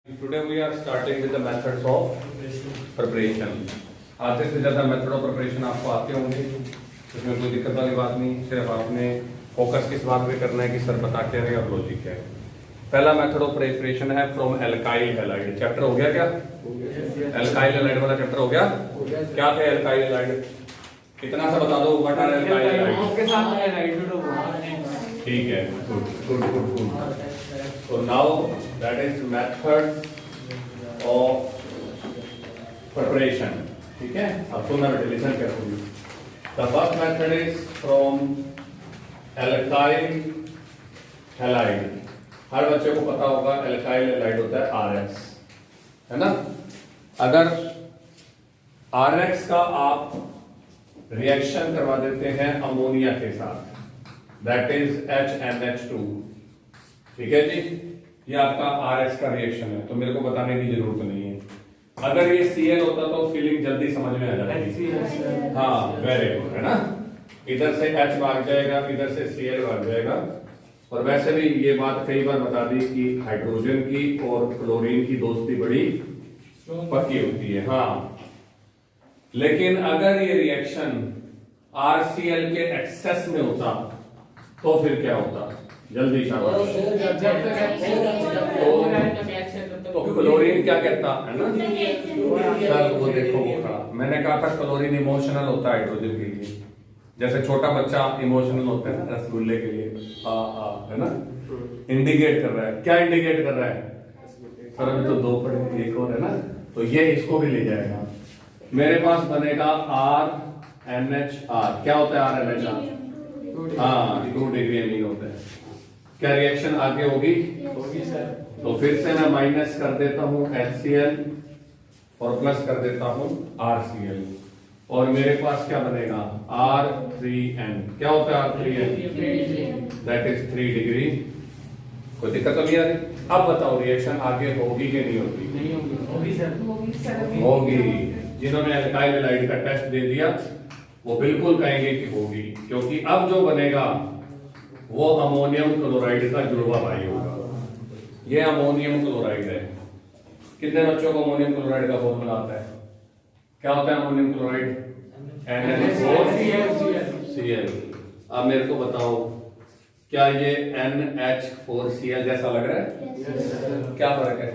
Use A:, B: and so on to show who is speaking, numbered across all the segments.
A: Today we are starting with the methods of preparation. आधे से ज़्यादा मेथड ऑफ प्रिपरेशन आपको आते होंगे, इसमें कोई दिक्कत वाली बात नहीं। सिर्फ आपने फोकस किस बात पे करना है कि सर बता क्या रहे और लॉजिक क्या है। पहला मेथड ऑफ प्रिपरेशन है फ्रॉम एल्काइल हैलाइड। चैप्टर हो गया क्या? एल्काइल हैलाइड वाला चैप्टर हो गया। क्या थे एल्काइल हैलाइड? इतना सा बता दो, व्हाट आर एल्काइल हैलाइड? ठीक है, good good good good. So now that is method of preparation. ठीक है, अब सुनना बेटे, listen carefully. The first method is from alkyl halide. हर बच्चे को पता होगा alkyl halide होता है RX, है ना? अगर RX का आप रिएक्शन करवा देते हैं अमोनिया के साथ, that is HNH2, ठीक है जी, ये आपका RX का रिएक्शन है, तो मेरे को बताने की जरूरत नहीं है। अगर ये Cl होता तो फीलिंग जल्दी समझ में आ जाती। हाँ, वेरी गुड, है ना? इधर से H भाग जाएगा, इधर से Cl भाग जाएगा। और वैसे भी ये बात कई बार बता दी कि हाइड्रोजन की और क्लोरीन की दोस्ती बड़ी पक्की होती है। हाँ, लेकिन अगर ये रिएक्शन RCl के एक्सेस में होता तो फिर क्या होता? जल्दी शाबाश। तो क्लोरीन क्या कहता है ना सर, वो देखो वो खड़ा। मैंने कहा था क्लोरीन इमोशनल होता है हाइड्रोजन के लिए, जैसे छोटा बच्चा इमोशनल होता है ना रसगुल्ले के लिए, है ना? इंडिकेट कर रहा है। क्या इंडिकेट कर रहा है सर? अभी तो दो पड़े, एक और है ना, तो ये इसको भी ले जाएगा। मेरे पास बनेगा RNHR। क्या होता है RNHR? हाँ, 2 डिग्री अमीन होता है। क्या रिएक्शन आगे होगी? सर। तो फिर से मैं माइनस कर देता हूं HCl और प्लस कर देता हूं RCl, और मेरे पास क्या बनेगा? R3N। क्या होता है R3N? That is 3 degree. कोई दिक्कत तो नहीं आ रही? अब बताओ रिएक्शन आगे होगी कि नहीं होगी? नहीं होगी सर। होगी। जिन्होंने एल्काइल हैलाइड का टेस्ट दे दिया वो बिल्कुल कहेंगे कि होगी, क्योंकि अब जो बनेगा वो अमोनियम क्लोराइड का जुड़वा भाई होगा। ये अमोनियम क्लोराइड है। कितने बच्चों को अमोनियम क्लोराइड का फॉर्मूला आता है? क्या होता है अमोनियम क्लोराइड? NH4Cl। अब मेरे को बताओ, क्या ये NH4Cl जैसा लग रहा है? क्या फर्क है?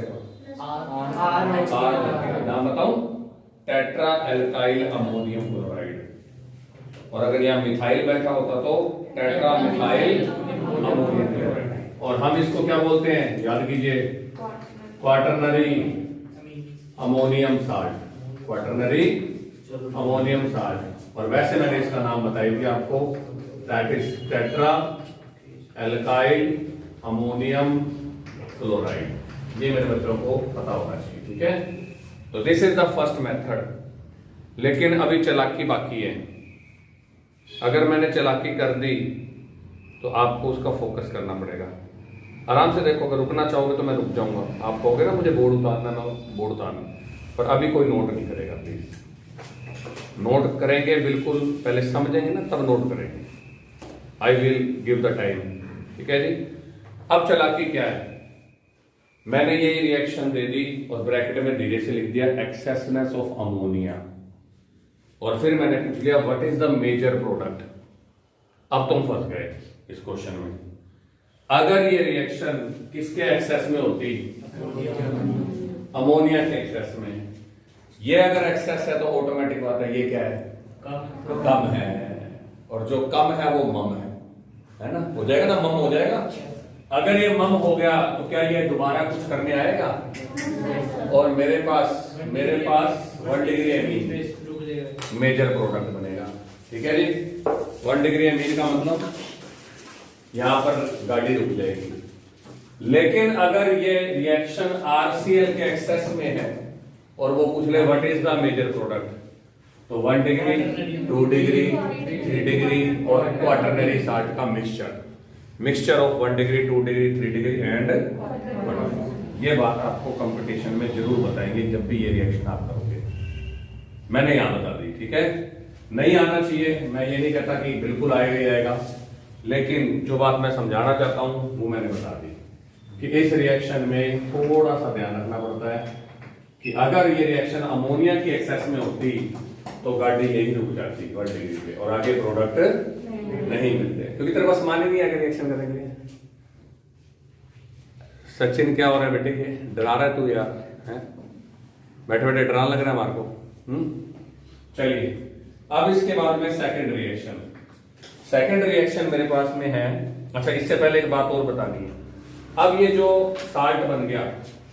A: नाम बताऊं? Tetra alkyl ammonium chloride. और अगर यहाँ मिथाइल बैठा होता तो टेट्रा मिथाइल अमोनियम क्लोराइड। और हम इसको क्या बोलते हैं? याद कीजिए, quaternary ammonium salt. Quaternary ammonium salt. और वैसे मैंने इसका नाम बताई थी आपको, that is tetra alkyl ammonium chloride. ये मेरे बच्चों को पता होना चाहिए, ठीक है? तो this is the first method. लेकिन अभी चालाकी बाकी है। अगर मैंने चालाकी कर दी तो आपको उसका फोकस करना पड़ेगा। आराम से देखो, अगर रुकना चाहोगे तो मैं रुक जाऊंगा। आप कहोगे ना मुझे बोर्ड उतारना, ना बोर्ड उतारना, पर अभी कोई नोट नहीं करेगा। प्लीज नोट करेंगे बिल्कुल, पहले समझेंगे ना तब नोट करेंगे। I will give the time, ठीक है जी? अब चालाकी क्या है? मैंने ये रिएक्शन दे दी और ब्रैकेट में धीरे से लिख दिया एक्सेसनेस ऑफ अमोनिया, और फिर मैंने पूछ लिया what is the major product. अब तुम फंस गए इस क्वेश्चन में। अगर ये रिएक्शन किसके एक्सेस में होती? अमोनिया के एक्सेस में। ये अगर एक्सेस है तो ऑटोमेटिक बात है ये क्या है? कम है। और जो कम है वो मम है ना? हो जाएगा ना, मम हो जाएगा। अगर ये मम हो गया तो क्या ये दोबारा कुछ करने आएगा? और मेरे पास 1 डिग्री अमीन मेजर प्रोडक्ट बनेगा, ठीक है जी? 1 डिग्री अमीन का मतलब यहां पर गाड़ी रुक जाएगी। लेकिन अगर ये रिएक्शन RCl के एक्सेस में है और वो पूछ ले what is the major product, तो 1 डिग्री, 2 डिग्री, 3 डिग्री और क्वाटरनरी साल्ट का mixture of 1 degree, 2 degree, 3 degree and quaternary. ये बात आपको कंपटीशन में जरूर बताएंगे जब भी ये रिएक्शन आप करोगे। मैंने यहां बता दी, ठीक है? नहीं आना चाहिए, मैं ये नहीं कहता कि बिल्कुल आएगा ही आएगा, लेकिन जो बात मैं समझाना चाहता हूं वो मैंने बता दी। कि इस रिएक्शन में थोड़ा सा ध्यान रखना पड़ता है कि अगर ये रिएक्शन अमोनिया की एक्सेस में होती तो गाड़ी यही रुक जाती 1 डिग्री पे और आगे प्रोडक्ट नहीं मिलते, क्योंकि तेरे पास मान ही नहीं आगे रिएक्शन करने के लिए। सचिन क्या हो रहा है बेटे, ये डरा रहा है तू यार, हैं? बैठे बैठे डरा लग रहा है हमारे को। चलिए अब इसके बाद में सेकंड रिएक्शन मेरे पास में है। अच्छा, इससे पहले एक बात और बतानी है। अब ये जो साल्ट बन गया,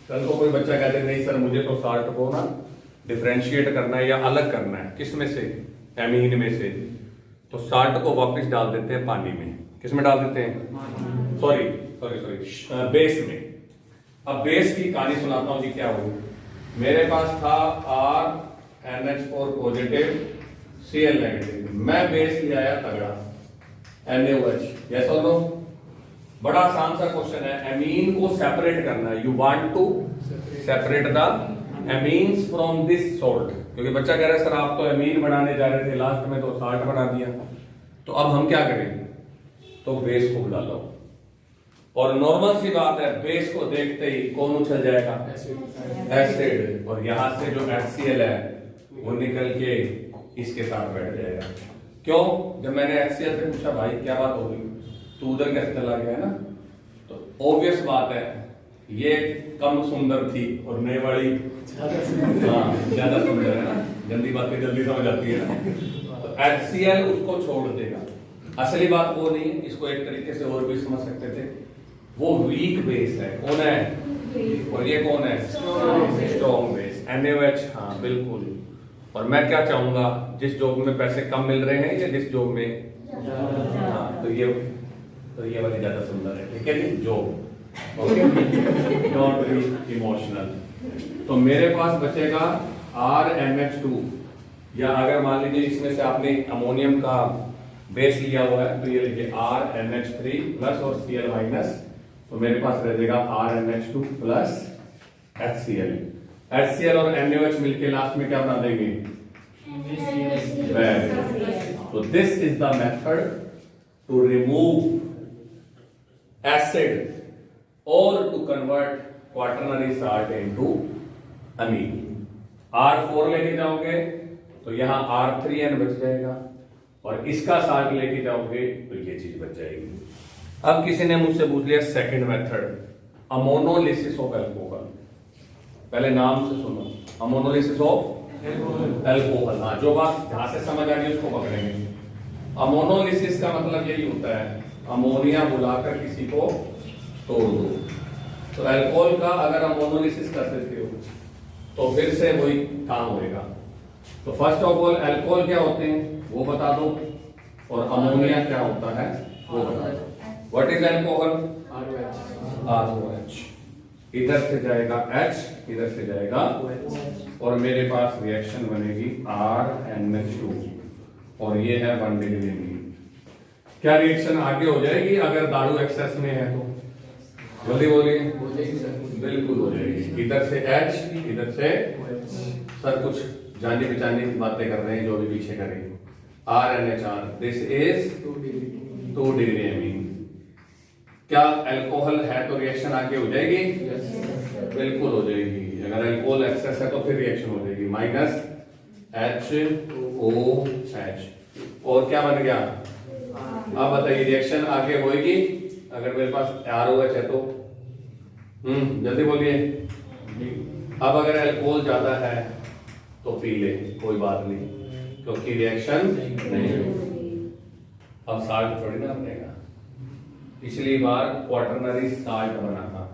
A: कल को कोई बच्चा कहते नहीं सर मुझे तो साल्ट को ना डिफरेंशिएट करना है या अलग करना है, किस में से, एमीन में से, तो साल्ट को वापस डाल देते हैं पानी में। किस में डाल देते हैं, सॉरी बेस में। अब बेस की कहानी सुनाता हूं जी क्या हुई। मेरे पास था RNH4 पॉजिटिव Cl नेगेटिव, मैं बेस ले आया तगड़ा NaOH, यस और नो। बड़ा आसान सा क्वेश्चन है, एमीन को सेपरेट करना है। You want to separate the amines from this salt, क्योंकि बच्चा कह रहा है सर आप तो एमीन बनाने जा रहे थे, लास्ट में तो साल्ट बना दिया, तो अब हम क्या करें, तो बेस को बुला लो। और नॉर्मल सी बात है, बेस को देखते ही कौन उछल जाएगा, एसिड, और यहां से जो HCl है वो निकल के इसके साथ बैठ जाएगा। क्यों, जब मैंने HCl से पूछा भाई क्या बात होगी, तू उधर कैसे चला गया है ना, तो ऑब्वियस बात है ये कम सुंदर थी और नए वाली ज्यादा सुंदर है ना, जल्दी बातें जल्दी समझ आती है ना, तो HCl उसको छोड़ देगा। असली बात वो नहीं है, इसको एक तरीके से और भी समझ सकते थे, वो वीक बेस है। कौन है, और ये कौन है, स्ट्रॉन्ग बेस NaOH। हाँ बिल्कुल। और मैं क्या चाहूंगा, जिस जॉब में पैसे कम मिल रहे हैं या जिस जॉब में, हाँ तो ये वाली ज्यादा सुंदर है, ठीक है जी, job. Okay, not be emotional. तो मेरे पास बचेगा RNH2, या अगर मान लीजिए इसमें से आपने अमोनियम का बेस लिया हुआ है तो ये लिखिए RNH3 प्लस और Cl माइनस, तो मेरे पास रह जाएगा RNH2 प्लस HCl और NaOH मिलके लास्ट में क्या बना देंगे, तो this is the method to remove acid और to convert quaternary salt into amine. R4 लेके जाओगे तो यहां R3N बच जाएगा, और इसका साल्ट लेके जाओगे तो ये चीज बच जाएगी। अब किसी ने मुझसे पूछ लिया second method, ammonolysis of alcohol. पहले नाम से सुनो, अमोनोलिसिस ऑफ एल्कोहल। हाँ, जो बात जहां से समझ आ गई उसको पकड़ेंगे। अमोनोलिसिस का मतलब यही होता है, अमोनिया बुलाकर किसी को तोड़ दो। तो अल्कोहल का अगर अमोनोलिसिस कर देते हो तो फिर से वही काम होगा। तो फर्स्ट ऑफ ऑल अल्कोहल क्या होते हैं वो बता दो, और अमोनिया क्या होता है वो बता दो। What is alcohol, ROH। इधर से जाएगा H, इधर से जाएगा और मेरे पास रिएक्शन बनेगी RNH2, और ये है 1 डिग्री में। क्या रिएक्शन आगे हो जाएगी अगर दारू एक्सेस में है तो, जल्दी बोलिए, बिल्कुल हो जाएगी। इधर से H, इधर से सर कुछ जाने पहचाने की बातें कर रहे हैं, जो भी पीछे करेंगे। RNHR, this is 2 degree amine. क्या अल्कोहल है तो रिएक्शन आगे हो जाएगी, बिल्कुल हो जाएगी। अगर अल्कोहल एक्सेस है तो फिर रिएक्शन हो जाएगी, माइनस HOH, और क्या बन गया। अब बताइए रिएक्शन आगे होएगी अगर मेरे पास ROH है तो, जल्दी बोलिए। अब अगर अल्कोहल ज्यादा है तो पी ले, कोई बात नहीं, क्योंकि रिएक्शन नहीं होगी। अब साल्ट थोड़ी ना बनेगा, पिछली बार क्वाटरनरी साल्ट बना था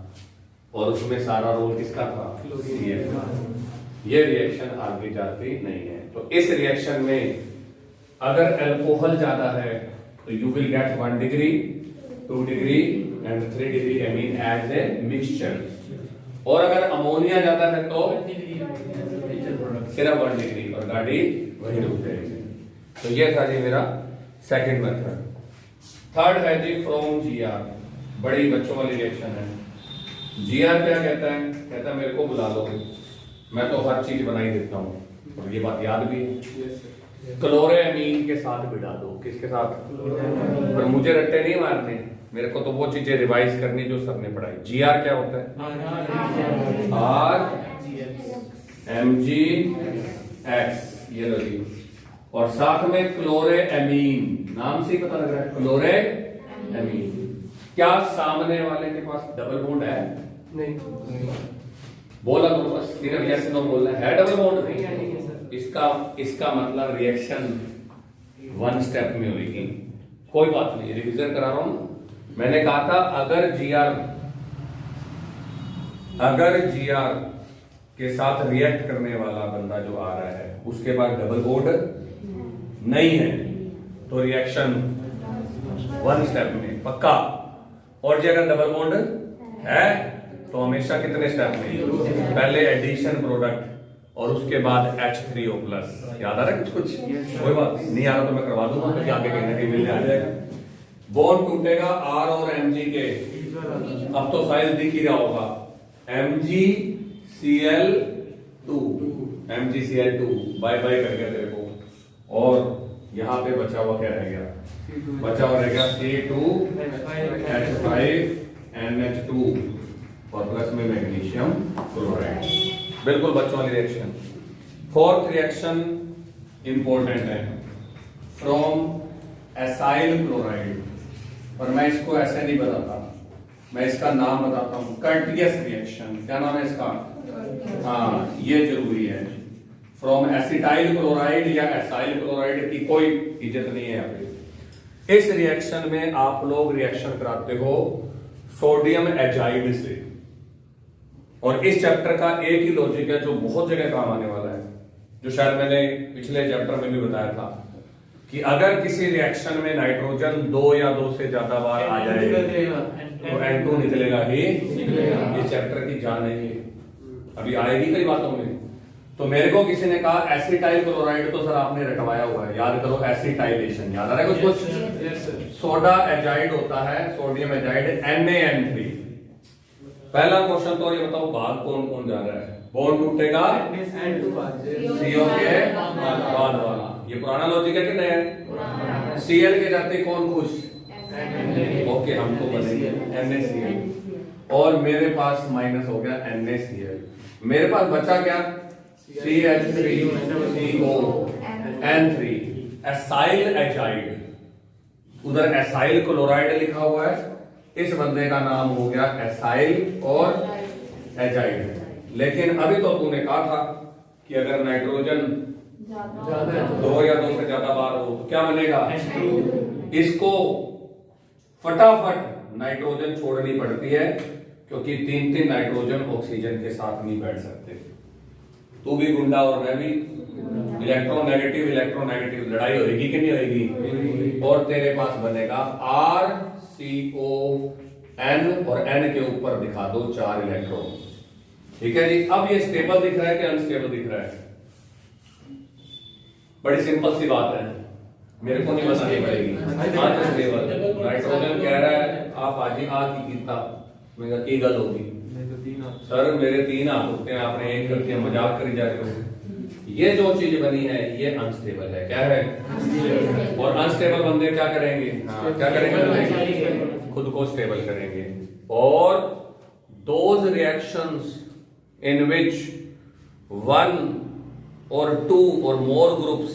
A: और उसमें सारा रोल किसका था, Cl। ये रिएक्शन आगे जाती नहीं है। तो इस रिएक्शन में अगर अल्कोहल ज्यादा है तो you will get 1 degree, 2 degree and 3 degree amine as a mixture. और अगर अमोनिया ज्यादा है तो सिर्फ 1 डिग्री और गाड़ी वहीं रुक जाएगी। तो ये था जी मेरा सेकंड मेथड। थर्ड है जी फ्रॉम GR, बड़ी बच्चों वाली रिएक्शन है। GR क्या कहता है, कहता है मेरे को बुला लो, मैं तो हर चीज बना ही देता हूँ, और ये बात याद भी है। क्लोरेमीन के साथ बिठा दो, किसके साथ, पर मुझे रट्टे नहीं मारने, मेरे को तो वो चीजें रिवाइज करनी जो सर ने पढ़ाई। जीआर क्या होता है? आर एम जी एक्स, ये लो जी। और साथ में क्लोरे एमीन, नाम से ही पता लग रहा है क्लोरे एमीन। क्या सामने वाले के पास डबल बॉन्ड है? नहीं। बोला तो बस सिर्फ यस नो बोलना है डबल बॉन्ड नहीं है सर। इसका मतलब रिएक्शन वन स्टेप में होगी। कोई बात नहीं, रिवीजन करा रहा हूं। मैंने कहा था अगर जीआर के साथ रिएक्ट करने वाला बंदा जो आ रहा है उसके पास डबल बॉन्ड नहीं है तो रिएक्शन वन स्टेप में पक्का। और जी अगर डबल बॉन्ड है तो हमेशा कितने स्टेप में? पहले एडिशन प्रोडक्ट और उसके बाद H3O+। याद आ रहा है कुछ? कोई बात नहीं आ रहा तो मैं करवा दूंगा, क्योंकि आगे कहीं ना कहीं मिलने आ जाएगा। बॉन्ड टूटेगा R और Mg के, अब तो साइज दिख ही रहा होगा, MgCl2, MgCl2 बाय बाय कर गया तेरे को। और यहां पे बचा हुआ क्या रह गया? बचा हुआ रह गया C2H5NH2 और प्लस में मैग्नीशियम क्लोराइड। बिल्कुल बच्चों वाली रिएक्शन। फोर्थ रिएक्शन इंपॉर्टेंट है, फ्रॉम एसाइल क्लोराइड। पर मैं इसको ऐसे नहीं बताता, मैं इसका नाम बताता हूं, कर्टियस रिएक्शन। क्या नाम है इसका? हाँ, ये जरूरी है। फ्रॉम एसिटाइल क्लोराइड या एसाइल क्लोराइड की कोई इज्जत नहीं है यहाँ पे। इस रिएक्शन में आप लोग रिएक्शन कराते हो सोडियम एजाइड से। और इस चैप्टर का एक ही लॉजिक है जो बहुत जगह काम आने वाला है, जो शायद मैंने पिछले चैप्टर में भी बताया था कि अगर किसी रिएक्शन में नाइट्रोजन 2 या 2 से ज्यादा बार आ जाए तो N2 निकलेगा ही। इस चैप्टर की जान नहीं है, अभी आएगी कई बातों में। तो मेरे को किसी ने कहा एसिटाइल क्लोराइड, तो सर आपने रटवाया हुआ है, याद करो एसिटाइलेशन। याद आ रहा है कुछ? सोडा एजाइड होता है, सोडियम एजाइड NaN3। पहला क्वेश्चन तो ये बताओ भाग कौन कौन जा रहा है? बॉन्ड टूटेगा CO के बाद वाला, ये पुराना लॉजिक है कि नया है? Cl के जाते कौन खुश? ओके, हमको बनेंगे NaCl। और मेरे पास माइनस हो गया NaCl। मेरे पास बचा क्या? CH3CON3 acyl azide. उधर एसाइल क्लोराइड लिखा हुआ है, इस बंदे का नाम हो गया एसाइल और एजाइड। लेकिन अभी तो तूने कहा था कि अगर नाइट्रोजन 2 या 2 से ज्यादा बार हो तो क्या बनेगा? इसको फटाफट नाइट्रोजन छोड़नी पड़ती है, क्योंकि 3 नाइट्रोजन ऑक्सीजन के साथ नहीं बैठ सकते। तू भी गुंडा और मैं भी। इलेक्ट्रोनेगेटिव लड़ाई होगी कि नहीं होगी? और तेरे पास बनेगा RCON और N के ऊपर दिखा दो 4 इलेक्ट्रॉन। ठीक है जी। अब ये स्टेबल दिख रहा है कि अनस्टेबल दिख रहा है? बड़ी सिंपल सी बात है, मेरे को नहीं बतानी पड़ेगी। अनस्टेबल नाइट्रोजन कह रहा है आप आज ही आ की कीता, मैं की गल होगी सर, मेरे 3 हाथ होते हैं, आपने एक करके मजाक करी जा रहे हो। ये जो चीज बनी है ये अनस्टेबल है। क्या है? और अनस्टेबल बंदे क्या करेंगे? क्या करेंगे? खुद को स्टेबल करेंगे। और those reactions in which 1 or 2 or more groups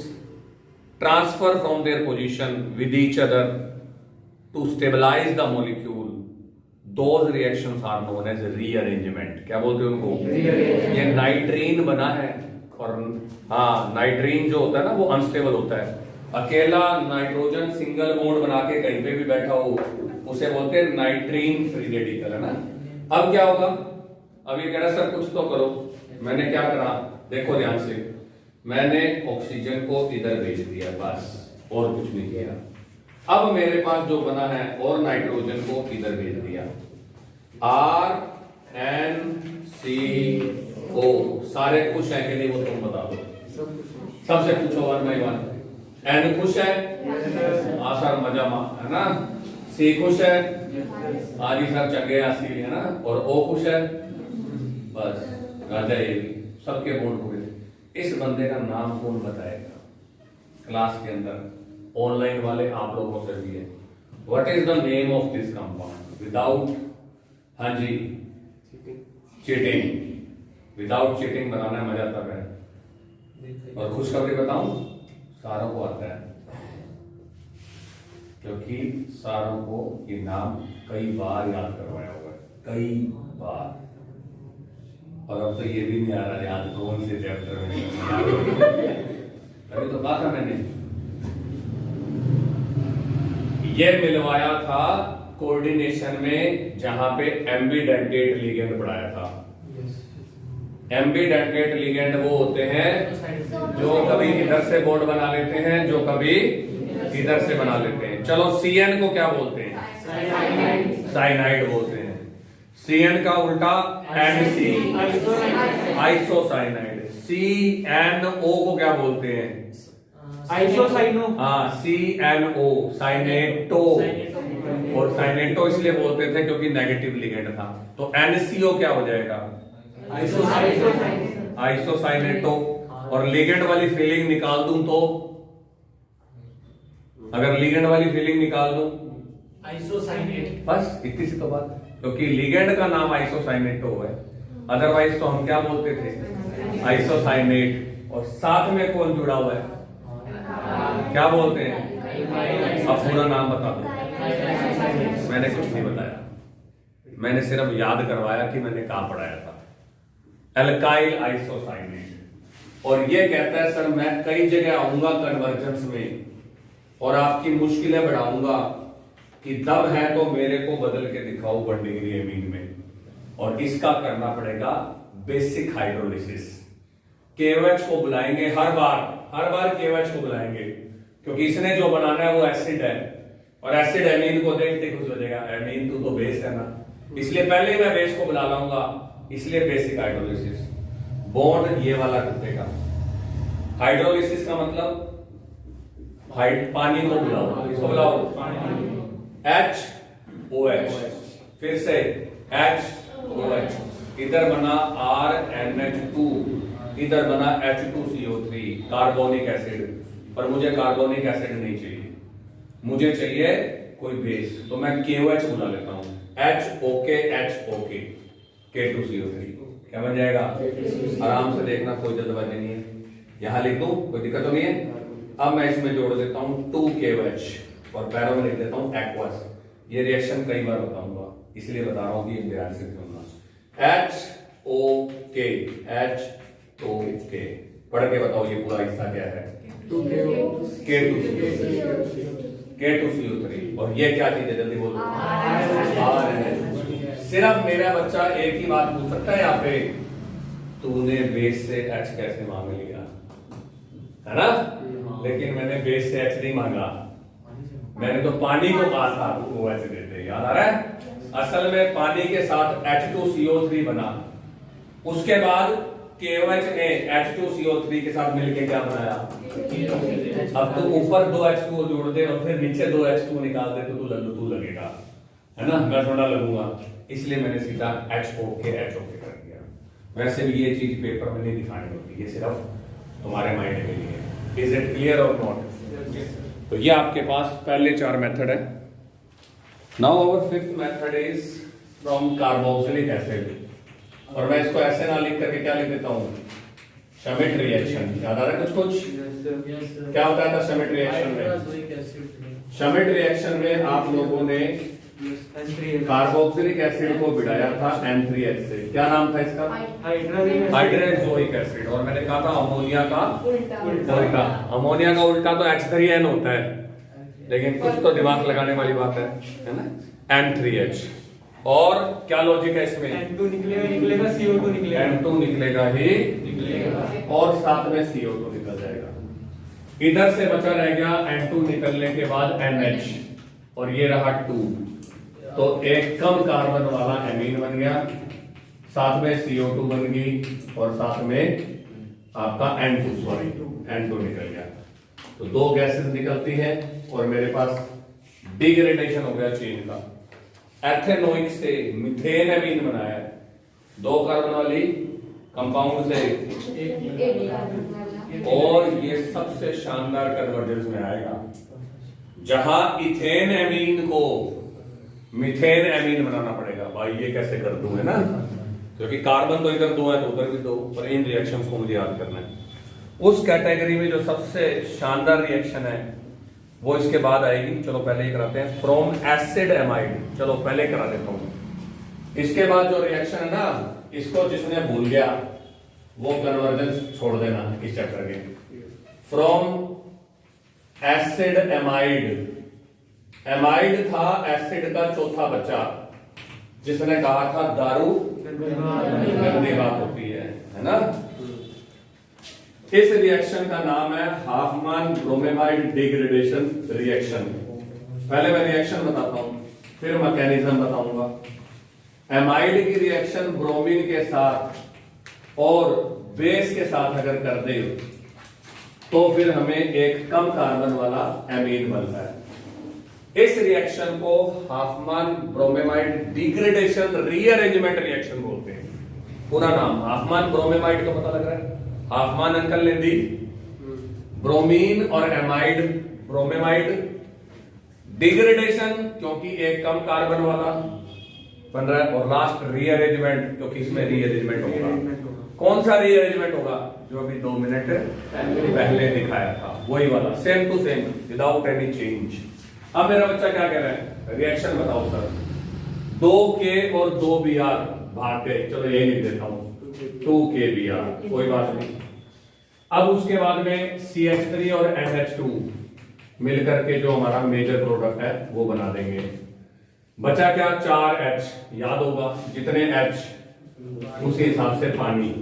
A: transfer from their position with each other to stabilize the molecule, those reactions are known as rearrangement। क्या बोलते हैं उनको? ये नाइट्रीन बना है, और हाँ, नाइट्रीन जो होता है ना वो अनस्टेबल होता है। अकेला नाइट्रोजन सिंगल बॉन्ड बना के कहीं पे भी बैठा हो उसे बोलते हैं नाइट्रीन फ्री रेडिकल, है ना। अब क्या होगा? अब ये कह रहा सर कुछ तो करो। मैंने क्या करा? देखो ध्यान से, मैंने ऑक्सीजन को इधर भेज दिया, बस, और कुछ नहीं किया। अब मेरे पास जो बना है और नाइट्रोजन को इधर भेज दिया, RNCO। सारे खुश हैं कि नहीं वो तुम बता दो, सबसे पूछो 1 by 1। N खुश है? सर मजा है ना। C खुश है? आजी सर चंगे आसी है ना। और O खुश है? बस राजा, ये भी सबके बोर्ड हो गए। इस बंदे का नाम कौन बताएगा क्लास के अंदर? ऑनलाइन वाले आप लोगों से भी है। What is the name of this compound without, हाँ जी, चीटिंग। विदाउट चीटिंग बनाना है, मजा तब है। और खुशखबरी बताऊं, सारों को आता है, क्योंकि सारों को ये नाम कई बार याद करवाया होगा, कई बार। और अब तो ये भी नहीं आ रहा याद कौन से चैप्टर में। अभी तो कहा था मैंने, ये मिलवाया था कोऑर्डिनेशन में जहां पे एम्बीडेंटेट लिगेंड पढ़ाया था। एम्बीडेंटेट लिगेंड वो होते हैं जो कभी इधर से बॉन्ड बना लेते हैं, जो कभी इधर से बना लेते हैं। चलो CN को क्या बोलते हैं? साइनाइड बोलते हैं। CN का उल्टा NC, आइसोसाइनाइड। CNO को क्या बोलते हैं?
B: आइसोसाइनो।
A: हाँ, CNO, साइनेटो। और साइनेटो इसलिए बोलते थे क्योंकि नेगेटिव लिगेंड था। तो NCO क्या हो जाएगा? आइसोसाइनेटो। और लिगेंड वाली फीलिंग निकाल दूं तो, अगर लिगेंड वाली फीलिंग निकाल दूं,
B: आइसोसाइनेट।
A: बस इतनी सी तो बात है, क्योंकि लिगेंड का नाम आइसोसाइनेटो है। अदरवाइज तो हम क्या बोलते थे? आइसोसाइनेट। और साथ में कौन जुड़ा हुआ है? क्या बोलते हैं? अब पूरा नाम बता दो। मैंने कुछ नहीं बताया, मैंने सिर्फ याद करवाया कि मैंने कहां पढ़ाया था। Alkyl isocyanate. और ये कहता है सर मैं कई जगह आऊंगा कन्वर्जेंस में और आपकी मुश्किलें बढ़ाऊंगा कि दब है तो मेरे को बदल के दिखाओ 1 डिग्री एमीन में। और इसका करना पड़ेगा बेसिक हाइड्रोलिसिस। KOH को बुलाएंगे हर बार KOH को बुलाएंगे, क्योंकि इसने जो बनाना है वो एसिड है, और एसिड एमीन को देखते खुश हो जाएगा, एमीन तो बेस है ना, इसलिए पहले मैं बेस को बुला लाऊंगा। इसलिए बेसिक हाइड्रोलिसिस। बॉन्ड ये वाला टूटेगा। हाइड्रोलिसिस का मतलब पानी को बुलाओ, इसको बुलाओ HOH, फिर से HOH, इधर बना RNH2, इधर बना H2CO3, कार्बोनिक एसिड। पर मुझे कार्बोनिक एसिड नहीं चाहिए, मुझे चाहिए कोई बेस, तो मैं KOH बुला लेता हूं, HOK K2CO3। क्या बन जाएगा? आराम से देखना, कोई जल्दबाजी नहीं है। यहां लिख दूं, कोई दिक्कत तो नहीं है। अब मैं इसमें जोड़ देता हूं 2KOH और पैरों में लिख देता हूं एक्वस। ये रिएक्शन कई बार बताऊंगा, इसलिए बता रहा हूं कि ध्यान से सुनना। HOK पढ़ के बताओ ये पूरा हिस्सा क्या है? K2CO3। और ये क्या चीज है? जल्दी बोलो। RNH। सिर्फ मेरा बच्चा एक ही बात पूछ सकता है यहाँ पे, तूने बेस से H कैसे मांग लिया, है ना? लेकिन मैंने बेस से H नहीं मांगा, मैंने तो पानी को कहा था वो ऐसे देते, याद आ रहा है? असल में पानी के साथ H2CO3 बना, उसके बाद KOH ने H2CO3 के साथ मिलके क्या बनाया? अब तो ऊपर 2 H2O जोड़ दे और फिर नीचे 2 H2O निकाल दे तो तू लगेगा, है ना? मैं थोड़ा लगूंगा, इसलिए मैंने सीधा HOK कर दिया। वैसे भी ये चीज पेपर में नहीं दिखानी होती, ये सिर्फ तुम्हारे माइंड के लिए। Is it clear or not? तो ये आपके पास पहले 4 मेथड है। Now our 5th method is from carboxylic acid. और मैं इसको ऐसे ना लिख करके क्या लिख देता हूं? Schmidt reaction. याद आ रहा है कुछ? क्या होता था श्मिट रिएक्शन में? श्मिट रिएक्शन में आप लोगों ने कार्बोक्सिलिक एसिड को भिड़ाया था N3H से। क्या नाम था इसका? Hydrazoic acid. और मैंने कहा था अमोनिया का उल्टा। अमोनिया का उल्टा तो H3N होता है, लेकिन कुछ तो दिमाग लगाने वाली बात है ना? N3H। और क्या लॉजिक है इसमें?
B: N2 निकलेगा CO2 निकलेगा,
A: N2 निकलेगा ही निकलेगा, और साथ में CO2 निकल जाएगा। इधर से बचा रह गया N2 निकलने के बाद NH, और ये रहा 2, तो एक कम कार्बन वाला एमीन बन गया, साथ में CO2 बन गई, और साथ में आपका N2 निकल गया। तो 2 गैसेस निकलती हैं, और मेरे पास डिग्रेडेशन हो गया चेन का। एथेनोइक से मीथेन एमीन बनाया, 2 कार्बन वाली कंपाउंड से, और ये सबसे शानदार कन्वर्जेंस में आएगा। जहां इथेन एमीन को मिथेन एमीन बनाना पड़ेगा। भाई ये कैसे कर दूं, है ना, क्योंकि कार्बन तो इधर दो है तो उधर भी दो, पर इन रिएक्शंस को मुझे याद करना है। उस कैटेगरी में जो सबसे शानदार रिएक्शन है वो इसके बाद आएगी। चलो पहले ये कराते हैं, फ्रॉम एसिड एमाइड। चलो पहले करा देता हूं। इसके बाद जो रिएक्शन है ना, इसको जिसने भूल गया वो कन्वर्जेंस छोड़ देना इस चैप्टर के। फ्रॉम एसिड एमाइड, एमाइड था एसिड का चौथा बच्चा, जिसने कहा था दारू गंदी बात होती है ना। इस रिएक्शन का नाम है हाफमैन ब्रोमेमाइड डिग्रेडेशन रिएक्शन। पहले मैं रिएक्शन बताता हूं, फिर मैकेनिज्म बताऊंगा। एमाइड की रिएक्शन ब्रोमीन के साथ और बेस के साथ अगर कर दे तो फिर हमें एक कम कार्बन वाला एमीन बनता है। इस रिएक्शन को Hopman bromamide degradation rearrangement reaction बोलते हैं। पूरा नाम हाफमैन ब्रोमेमाइड का पता लग रहा है, हाफमैन अंकल ने दी, ब्रोमीन और एमाइड ब्रोमेमाइड, डिग्रेडेशन क्योंकि एक कम कार्बन वाला बन रहा है, और लास्ट रीअरेंजमेंट क्योंकि इसमें रीअरेंजमेंट होगा। कौन सा रीअरेंजमेंट होगा? जो अभी 2 मिनट पहले दिखाया था, वही वाला, same to same without any change. अब मेरा बच्चा क्या कह रहा है, रिएक्शन बताओ सर। 2K और 2Br भाग गए, चलो यही लिख देता हूं 2KBr, कोई बात नहीं। अब उसके बाद में CH3 और NH2 मिलकर के जो हमारा मेजर प्रोडक्ट है वो बना देंगे। बचा क्या? 4H, याद होगा जितने H उसी हिसाब से पानी,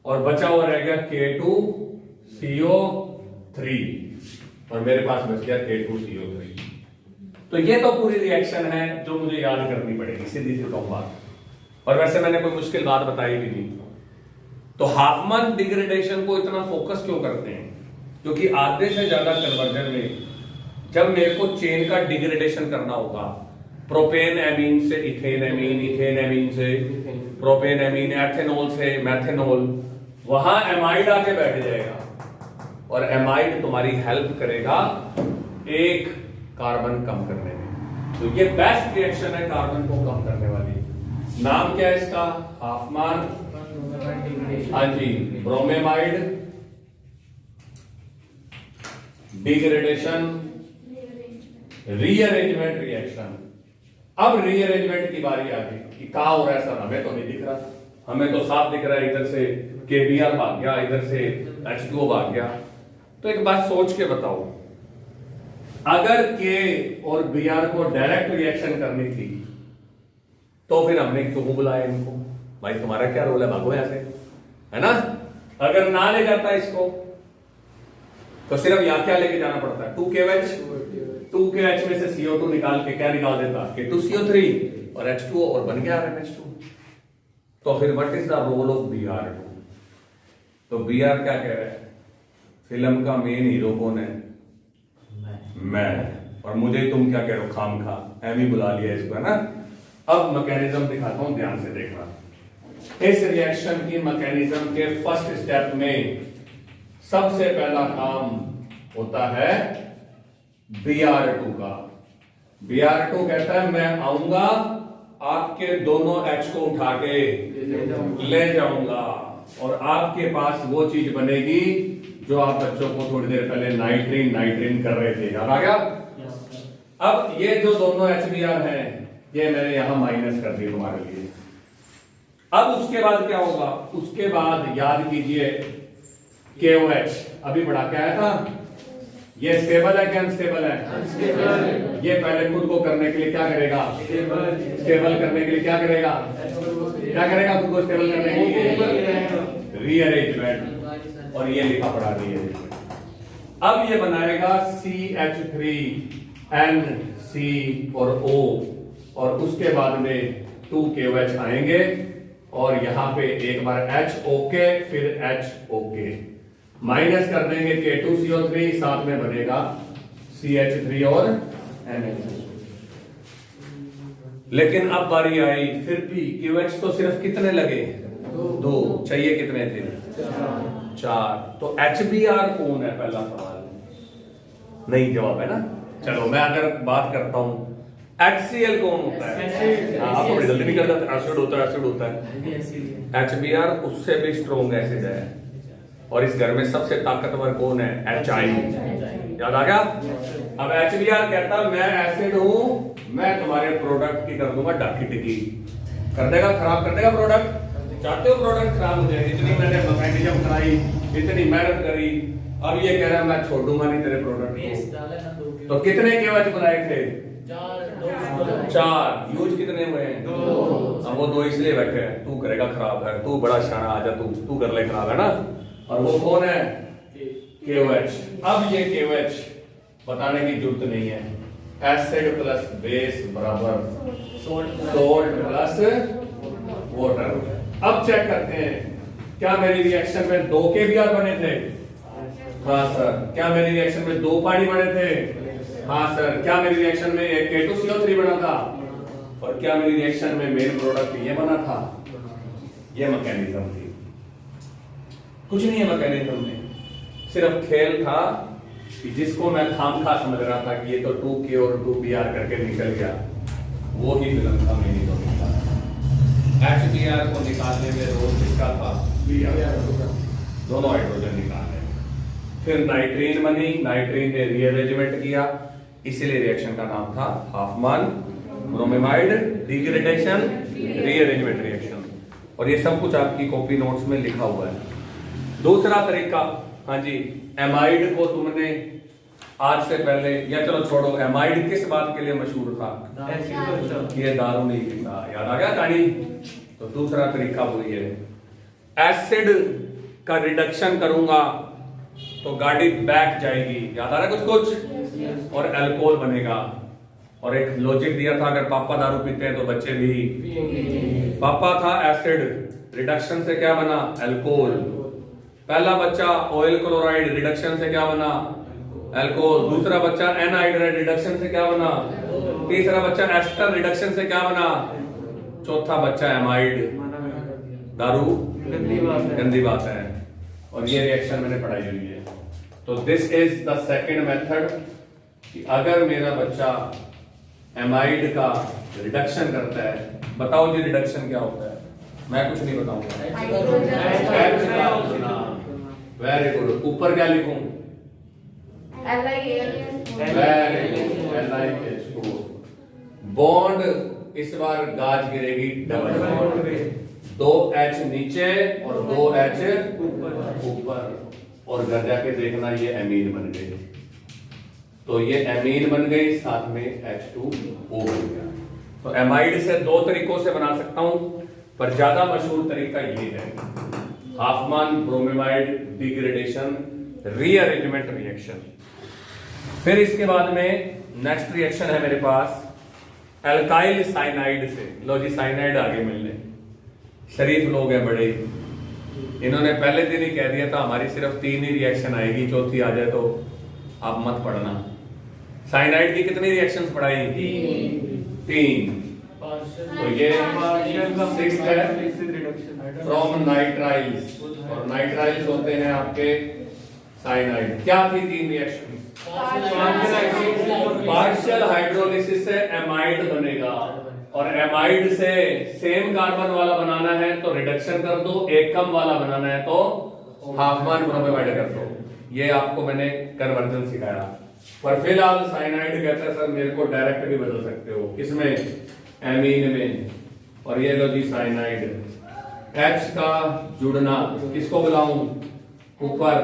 A: और बचा हुआ रह गया K2CO3 और मेरे पास बच गया K2CO3। तो ये तो पूरी रिएक्शन है जो मुझे याद करनी पड़ेगी, सीधी सी बात। और वैसे मैंने कोई मुश्किल बात बताई भी नहीं। तो हाफमैन डिग्रेडेशन को इतना फोकस क्यों करते हैं? क्योंकि आधे से ज्यादा कन्वर्जन में जब मेरे को चेन का डिग्रेडेशन करना होगा, प्रोपेन एमीन से इथेन एमीन, इथेन एमीन से प्रोपेन एमीन, एथेनॉल से मैथेनॉल, वहां एमाइड आके बैठ जाएगा और एमाइड तुम्हारी हेल्प करेगा एक कार्बन कम करने में। तो ये बेस्ट रिएक्शन है कार्बन को कम करने वाली। नाम क्या है इसका? हाफमैन, हाँ जी, ब्रोमेमाइड डिग्रेडेशन रीअरेंजमेंट रिएक्शन। अब रीअरेंजमेंट की बारी आ गई कि क्या हो रहा है सर, हमें तो नहीं दिख रहा, हमें तो साफ दिख रहा है इधर से KBr भाग गया, इधर से H2O भाग गया। तो एक बात सोच के बताओ, अगर K और Br को डायरेक्ट रिएक्शन करनी थी तो फिर हमने क्यों बुलाया इनको? भाई तुम्हारा क्या रोल है, भागो यहां से, है ना। अगर ना ले जाता इसको तो सिर्फ यहां क्या लेके जाना पड़ता है? 2KH, 2KH में से CO2 निकाल के क्या निकाल देता? K2CO3 और H2O और बन गया NH2। तो फिर what is the role of Br2? तो Br क्या कह रहा है? फिल्म का मेन हीरो कौन है? मैं। और मुझे तुम क्या कह रहे हो? खाम खा, एम ही बुला लिया इसको, है ना। अब मैकेनिज्म दिखाता हूं, ध्यान से देखना। इस रिएक्शन की मैकेनिज्म के फर्स्ट स्टेप में सबसे पहला काम होता है Br2 का। Br2 कहता है मैं आऊंगा, आपके दोनों H को उठा के ले जाऊंगा और आपके पास वो चीज बनेगी जो आप बच्चों को थोड़ी देर पहले नाइट्रीन नाइट्रीन कर रहे थे, याद आ गया? अब ये जो दोनों HBr हैं ये मैंने यहां माइनस कर दी तुम्हारे लिए। अब उसके बाद क्या होगा? उसके बाद याद कीजिए KOH अभी बढ़ा के आया था, ये स्टेबल है क्या अनस्टेबल है? अनस्टेबल। ये पहले खुद को करने के लिए क्या करेगा? स्टेबल करने के लिए क्या करेगा? क्या करेगा खुद को स्टेबल करने के लिए? रीअरेंजमेंट। और ये लिखा पड़ा रीअरेंजमेंट। अब ये बनाएगा CH3 NC और O, और उसके बाद में 2KOH आएंगे और यहां पे एक बार HOK फिर HOK माइनस कर देंगे K2CO3, साथ में बनेगा CH3 और NH2। लेकिन अब बारी आई फिर भी QH तो सिर्फ कितने लगे? 2। चाहिए कितने थे? 4। तो HBr कौन है? पहला सवाल नहीं जवाब है ना। चलो मैं अगर बात करता हूँ HCl कौन होता है?
B: Acid।
A: आप तो बड़ी जल्दी निकल जाते हैं, एसिड होता है, एसिड होता है। HBr उससे भी स्ट्रॉन्ग एसिड है। और इस घर में सबसे ताकतवर कौन है? HI। याद आ गया? अब HBr कहता मैं एसिड हूं, मैं तुम्हारे प्रोडक्ट की कर दूंगा डाकी टिकी, कर देगा, खराब कर देगा प्रोडक्ट। चाहते हो प्रोडक्ट खराब हो जाए? इतनी मैंने मैकेनिज्म कराई, इतनी मेहनत करी, अब ये कह रहा है मैं छोड़ दूंगा नहीं तेरे प्रोडक्ट को। तो कितने केवच बनाए थे? 4। यूज कितने हुए हैं? 2। अब वो 2 इसलिए बैठे हैं, तू करेगा खराब है, तू बड़ा शाना, आजा तू कर ले खराब, है ना? और वो कौन है? KOH। अब ये KOH बताने की जरूरत नहीं है। एसिड प्लस बेस बराबर सोल्ट प्लस वाटर। अब चेक करते हैं, क्या मेरी रिएक्शन में 2 KBr बने थे? हाँ सर। क्या मेरी रिएक्शन में 2 पानी बने थे? हाँ सर। क्या मेरी रिएक्शन में एक K2CO3 बना था? और क्या मेरी रिएक्शन में मेन प्रोडक्ट ये बना था? ये मैकेनिज्म थी, कुछ नहीं है मैकेनिज्म में, सिर्फ खेल था कि जिसको मैं खामखा समझ रहा था कि ये तो 2K और 2Br करके निकल गया, वो ही फिल्म था मेरी तो निकला। HBr को निकालने में रोल किसका था? Br। दोनों हाइड्रोजन निकालने। फिर नाइट्रीन बनी, नाइट्रीन ने रीअरेंजमेंट किया, इसीलिए रिएक्शन का नाम था हाफमैन ब्रोमीमाइड डिग्रेडेशन रीअरेंजमेंट रिएक्शन। और ये सब कुछ आपकी कॉपी नोट्स में लिखा हुआ है। दूसरा तरीका, हाँ जी, एमाइड को तुमने आज से पहले, या चलो छोड़ो, एमाइड किस बात के लिए मशहूर था? ये दारू नहीं पीता, याद आ गया कहानी? तो दूसरा तरीका वही है, एसिड का रिडक्शन करूंगा तो गाड़ी बैक जाएगी, याद आ रहा है कुछ, और अल्कोहल बनेगा। और एक लॉजिक दिया था, अगर पापा दारू पीते हैं तो बच्चे भी। पापा था एसिड, रिडक्शन से क्या बना? अल्कोहल। पहला बच्चा ऑयल क्लोराइड, रिडक्शन से क्या बना? अल्कोहल। दूसरा बच्चा एनहाइड्राइड, रिडक्शन से क्या बना? तीसरा बच्चा एस्टर, रिडक्शन से क्या बना? चौथा बच्चा एमाइड। दारू गंदी बात है, और ये रिएक्शन मैंने पढ़ाई हुई है। तो this is the second method कि अगर मेरा बच्चा एमाइड का रिडक्शन करता है, बताओ जी रिडक्शन क्या होता है? मैं कुछ नहीं बताऊंगा। Very good. ऊपर क्या लिखूं? Very good, LiH2। बॉन्ड इस बार गाज गिरेगी डबल बॉन्ड, 2H नीचे और 2H ऊपर, और घर जाके देखना ये एमीन बन गई। तो ये एमीन बन गई, साथ में H2O बन गया। तो एमाइड से 2 तरीकों से बना सकता हूं, पर ज्यादा मशहूर तरीका ये है, हाफमैन ब्रोमीमाइड डिग्रेडेशन रीअरेंजमेंट रिएक्शन। फिर इसके बाद में नेक्स्ट रिएक्शन है मेरे पास एल्काइल साइनाइड से। लो जी, साइनाइड आगे मिलने, शरीफ लोग हैं बड़े, इन्होंने पहले दिन ही कह दिया था हमारी सिर्फ 3 ही रिएक्शन आएगी, चौथी आ जाए तो आप मत पढ़ना। साइनाइड की कितनी रिएक्शंस पढ़ाई? 3। तो ये 6 है फ्रॉम नाइट्राइल्स, और नाइट्राइल्स होते हैं आपके साइनाइड। क्या थी 3 रिएक्शन? पार्शियल हाइड्रोलिसिस से एमाइड बनेगा, और एमाइड से सेम कार्बन वाला बनाना है तो रिडक्शन कर दो, एक कम वाला बनाना है तो हाफमैन ब्रोमीमाइड कर दो। ये आपको मैंने कन्वर्जन सिखाया। पर फिलहाल साइनाइड कहता है सर मेरे को डायरेक्ट भी बदल सकते हो, किसमें? एमीन में। और ये लो जी साइनाइड, H का जुड़ना, किसको बुलाऊं? ऊपर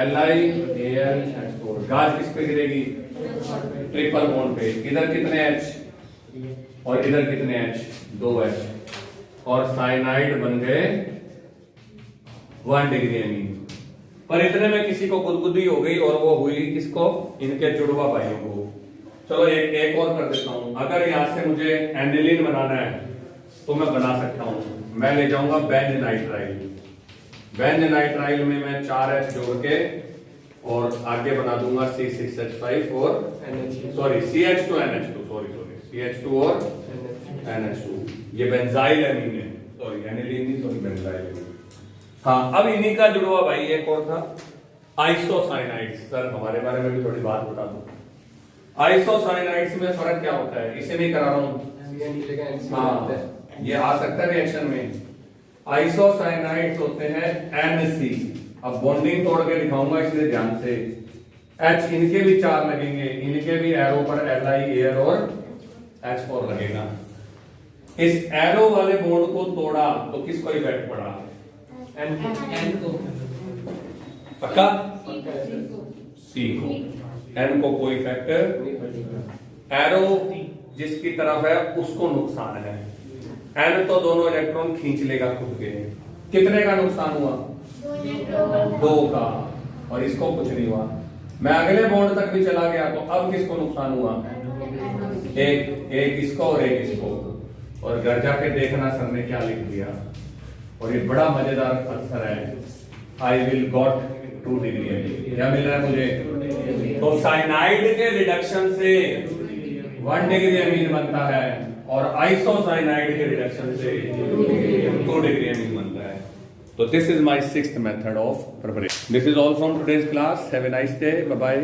A: LiAlH4, गाज किस पे गिरेगी? ट्रिपल बॉन्ड पे। इधर कितने H और इधर कितने H? 2H, और साइनाइड बन गए 1 डिग्री एमीन। पर इतने में किसी को गुदगुदी हो गई, और वो हुई किसको? इनके जुड़वा भाइयों को। चलो एक और कर देता हूं। अगर यहां से मुझे एनिलीन बनाना है तो मैं बना सकता हूं। मैं ले जाऊंगा बेंजनाइट्राइल, बेंजनाइट्राइल में मैं 4H जोड़ के और आगे बना दूंगा C6H5 और सॉरी CH2NH2, सॉरी CH2 और NH2। ये बेंजाइल एमीन है, सॉरी एनिलीन नहीं, सॉरी बेंजाइल एमीन। हाँ, अब इन्हीं का जुड़वा भाई एक और था आइसोसाइनाइड। सर हमारे बारे में भी थोड़ी बात बता दो। आइसोसाइनाइड्स में फर्क क्या होता है, इसे भी करा रहा हूं। हाँ, ये आ सकता है रिएक्शन में। आइसोसाइनाइड्स होते हैं NC। अब बॉन्डिंग तोड़ के दिखाऊंगा इसलिए ध्यान से। H इनके भी 4 लगेंगे, इनके भी एरो पर Li एयर और H4 लगेगा। इस एरो वाले बॉन्ड को तोड़ा तो किसको इफेक्ट पड़ा?
B: एन को
A: पक्का? C को। N को कोई इफेक्ट, एरो जिसकी तरफ है उसको नुकसान है। N तो दोनों इलेक्ट्रॉन खींच लेगा खुद के। कितने का नुकसान हुआ? 2 का। और इसको कुछ नहीं हुआ। मैं अगले बॉन्ड तक भी चला गया तो अब किसको नुकसान हुआ? एक इसको और एक इसको। और घर जाके देखना सर ने क्या लिख दिया। और ये बड़ा मजेदार अक्षर है, आई विल गॉट 2 डिग्री। क्या मिल रहा है मुझे? तो साइनाइड के रिडक्शन से 1 डिग्री अमीन बनता है और आइसोसाइनाइड के रिडक्शन से 2 डिग्री अमीन बनता है। तो this is my 6th method of preparation. This is all from today's class. Have a nice day. Bye bye.